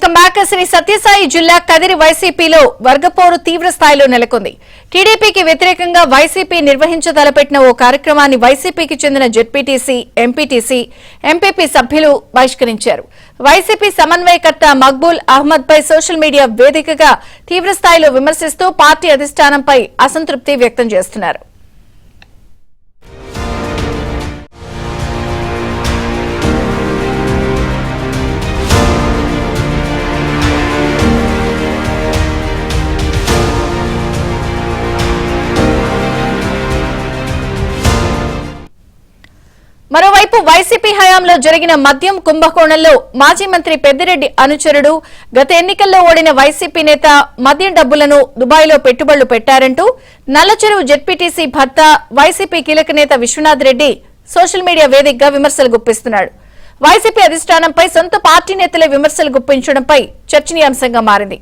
Welcome back. Shri Sathya Sai జిల్లా కదిరి వైసీపీలో వర్గపోరు తీవ్ర స్థాయిలో నెలకొంది. టీడీపీకి వ్యతిరేకంగా వైసీపీ నిర్వహించదలపెట్టిన ఓ కార్యక్రమాన్ని వైసీపీకి చెందిన జెడ్పీటీసీ, ఎంపీటీసీ, ఎంపీపీ సభ్యులు బహిష్కరించారు. వైసీపీ సమన్వయకర్త మక్బూల్ అహ్మద్ పై సోషల్ మీడియా వేదికగా తీవ్ర స్థాయిలో విమర్శిస్తూ పార్టీ అధిష్టానంపై అసంతృప్తి వ్యక్తం చేస్తున్నారు. మరోవైపు వైసీపీ హయాంలో జరిగిన మద్యం కుంభకోణంలో మాజీ మంత్రి పెద్దిరెడ్డి అనుచరుడు, గత ఎన్నికల్లో ఓడిన వైసీపీ నేత మద్యం డబ్బులను దుబాయ్లో పెట్టుబడులు పెట్టారంటూ నల్లచెరువు జెడ్పీటీసీ భర్త వైసీపీ కీలక నేత విశ్వనాథ్ రెడ్డి సోషల్ మీడియా వేదికగా విమర్శలు గుప్పిస్తున్నాడు. వైసీపీ అధిష్టానంపై సొంత పార్టీ నేతలే విమర్శలు గుప్పించడంపై చర్చనీయాంశంగా మారింది.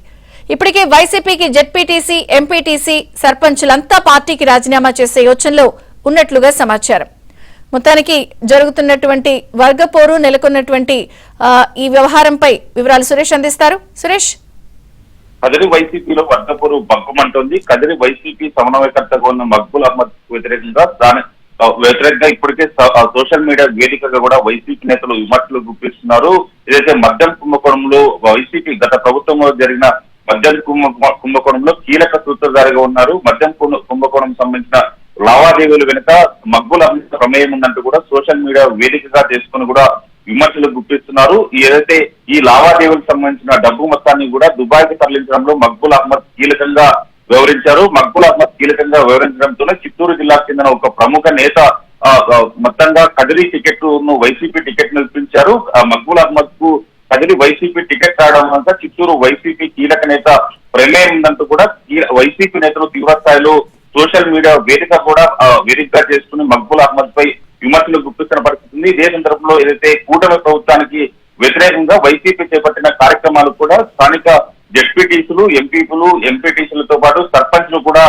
ఇప్పటికే వైసీపీకి జెడ్పీటీసీ, ఎంపీటీసీ, సర్పంచులంతా పార్టీకి రాజీనామా చేసే యోచనలో ఉన్నట్లుగా సమాచారం. మొత్తానికి జరుగుతున్నటువంటి వర్గపోరు నెలకొన్నటువంటి ఈ వ్యవహారంపై వివరాలు సురేష్ అందిస్తారు. సురేష్, కదిరి వైసీపీలో వర్గపోరు బగ్గుమంటోంది. కదిరి వైసీపీ సమన్వయకర్తగా ఉన్న మక్బూల్ అహ్మద్ వ్యతిరేకంగా ఇప్పటికే సోషల్ మీడియా వేదికగా కూడా వైసీపీ నేతలు విమర్శలు గుప్పిస్తున్నారు. ఏదైతే మద్యం కుంభకోణంలో వైసీపీ గత ప్రభుత్వంలో జరిగిన మద్యం కుంభకోణంలో కీలక సూత్రధారిగా ఉన్నారు. మద్యం కుంభకోణం సంబంధించిన లావాదేవీలు వెనుక మక్బూల్ అహ్మద్ ప్రమేయం ఉందంటూ కూడా సోషల్ మీడియా వేదికగా చేసుకుని కూడా విమర్శలు గుప్పిస్తున్నారు. ఏదైతే ఈ లావాదేవీలకు సంబంధించిన డబ్బు మొత్తాన్ని కూడా దుబాయ్కి తరలించడంలో మక్బూల్ అహ్మద్ కీలకంగా వివరించారు. మక్బూల్ అహ్మద్ కీలకంగా వివరించడంతోనే చిత్తూరు జిల్లాకు చెందిన ఒక ప్రముఖ నేత మొత్తంగా కదిరి టికెట్ ను వైసీపీ టికెట్ ను ఇప్పించారు. మక్బూల్ అహ్మద్ కు కదిరి వైసీపీ టికెట్ రావడం వల్ల చిత్తూరు వైసీపీ కీలక నేత ప్రమేయం ఉందంటూ కూడా వైసీపీ నేతలు తీవ్ర స్థాయిలో సోషల్ మీడియా వేదికగా చేసుకుని మక్బూల్ అహ్మద్ పై విమర్శలు గుప్పిస్తున్న పరిస్థితి ఉంది. ఇదే సందర్భంలో ఏదైతే కూటమి ప్రభుత్వానికి వ్యతిరేకంగా వైసీపీ చేపట్టిన కార్యక్రమాలు కూడా స్థానిక జెడ్పీటీసీలు, ఎంపీలు, ఎంపీటీసీలతో పాటు సర్పంచ్లు కూడా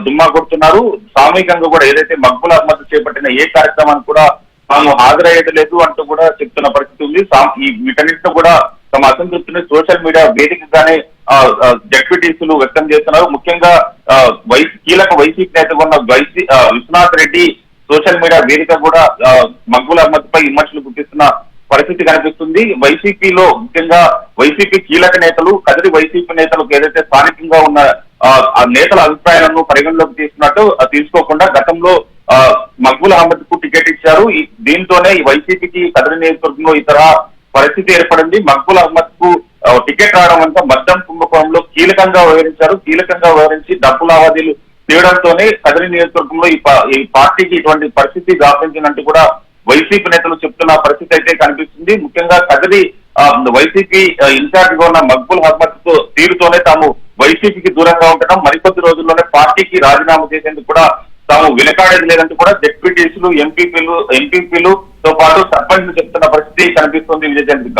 దుమ్మా కొడుతున్నారు. సామూహికంగా కూడా ఏదైతే మక్బూల్ అహ్మద్ చేపట్టిన ఏ కార్యక్రమాన్ని కూడా తాము హాజరయ్యలేదు అంటూ కూడా చెప్తున్న పరిస్థితి ఉంది. వీటన్నిటితో కూడా తమ అసంతృప్తిని సోషల్ మీడియా వేదికగానే జెడ్పీటీసీలు వ్యక్తం చేస్తున్నారు. ముఖ్యంగా కీలక వైసీపీ నేతగా ఉన్న విశ్వనాథ్ రెడ్డి సోషల్ మీడియా వేదిక కూడా మక్బూల్ అహ్మద్ పై విమర్శలు గుర్తిస్తున్న పరిస్థితి కనిపిస్తుంది. వైసీపీలో ముఖ్యంగా వైసీపీ కీలక నేతలు, కదిరి వైసీపీ నేతలకు ఏదైతే స్థానికంగా ఉన్న నేతల అభిప్రాయాలను పరిగణలోకి తీసుకోకుండా గతంలో మక్బూల్ అహ్మద్ కు టికెట్ ఇచ్చారు. దీంతోనే ఈ వైసీపీకి కదిరి నియోజకవర్గంలో ఇతర పరిస్థితి ఏర్పడింది. మక్బూల్ అహ్మద్ కు టికెట్ రావడం అంతా మద్యం కుంభకోణంలో కీలకంగా వ్యవహరించి డబ్బు లావాదేవీలు చేయడంతోనే కదిరి నియోజకవర్గంలో ఈ పార్టీకి ఇటువంటి పరిస్థితి దాపించినట్టు కూడా వైసీపీ నేతలు చెప్తున్న పరిస్థితి అయితే కనిపిస్తుంది. ముఖ్యంగా కదిరి వైసీపీ ఇన్ఛార్జ్ గా ఉన్న మక్బూల్ అహ్మద్ తీరుతోనే తాము వైసీపీకి దూరంగా ఉండడం, మరికొద్ది రోజుల్లోనే పార్టీకి రాజీనామా చేసేందుకు కూడా తాము వెనకాడేది లేదంటూ కూడా జెడ్పీటీసీలు, ఎంపీపీలు తో పాటు సర్పంచ్లు చెప్తున్న పరిస్థితి కనిపిస్తుంది. విజయచంద్రిక.